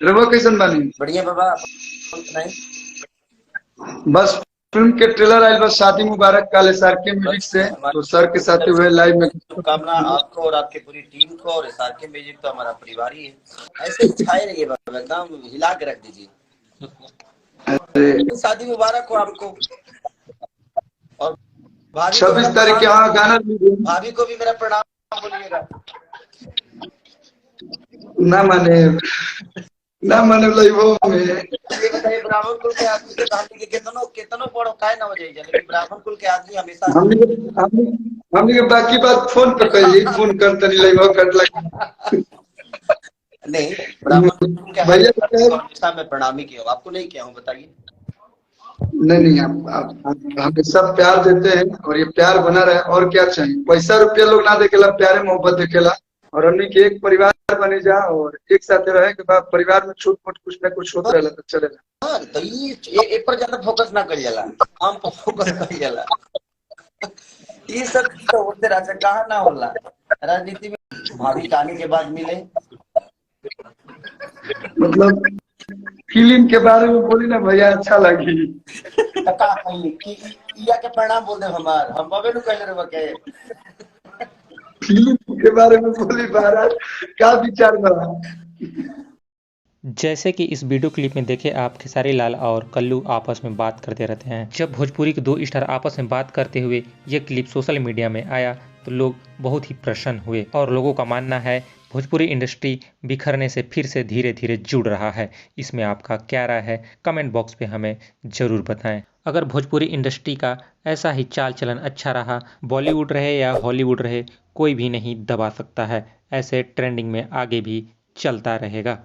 रवा कैसन बानी? बढ़िया बाबा, अपन सुनाई। बस फिल्म के ट्रेलर आयल बस, शादी मुबारक काले सर के म्यूजिक बस से, तो सर के हमारी साथ तरफ से हुए लाइव में। शुभकामना आपको और आपके पूरी टीम को, और SRK म्यूजिक तो हमारा परिवार ही है। ऐसे ही छाए रहिए बाबा, एकदम हिला के रख दीजिए। अरे शादी मुबारक हो आपको। और भाभी को मेरा 26 तारीख के प्रणाम, हाँ गाना release भाभी को भी मेरा प्रणाम बोलिएगा। ना माने, ना माने लाइव में। ये बताइए, ब्राह्मण कुल के आदमी के हमनी के केतनो केतनो बड़ो काहे ना हो जाइए, लेकिन ब्राह्मण कुल के आदमी हमेशा हमने हमने हमने के बाकी बात फोन पे कह ली, फोन कर तनी लाइव कर लगा। नहीं, ब्राह्मण कुल के हर भैया को हमेशा मैं प्रणामी किया हूँ, आपको नहीं किया हूँ, बताइए। नहीं नहीं, आप हमेशा प्यार देते हैं और ये प्यार बना रहे, और क्या चाहिए? पैसा रुपया लोग ना देखेला, प्यारे मोहब्बत देखेला। और हमने के एक परिवार बने जा और एक साथ रहे के बाद परिवार में छोट मोट कुछ ना कुछ होत रहेला तो चलेला। हाँ, तो ये पर ज्यादा फोकस ना कर जाला, हम पर फोकस कर जाला। ये सब चीज तो होते रह, कहा ना होला राजनीति में। भाभी टानी के बाद मिले। मतलब फिल्म के बारे में बोली ना भैया, अच्छा लगी। का कही कि इया के परिणाम बोल दे हमार, हम बबे नु कहले रे के। फिल्म के बारे में बोली महाराज, क्या विचार बना? जैसे कि इस वीडियो क्लिप में देखे आप, खेसारी लाल और कल्लू आपस में बात करते रहते हैं। जब भोजपुरी के दो स्टार आपस में बात करते हुए ये क्लिप सोशल मीडिया में आया तो लोग बहुत ही प्रसन्न हुए और लोगों का मानना है भोजपुरी इंडस्ट्री बिखरने से फिर से धीरे धीरे जुड़ रहा है। इसमें आपका क्या राय है? कमेंट बॉक्स पे हमें ज़रूर बताएं। अगर भोजपुरी इंडस्ट्री का ऐसा ही चाल चलन अच्छा रहा, बॉलीवुड रहे या हॉलीवुड रहे, कोई भी नहीं दबा सकता है। ऐसे ट्रेंडिंग में आगे भी चलता रहेगा।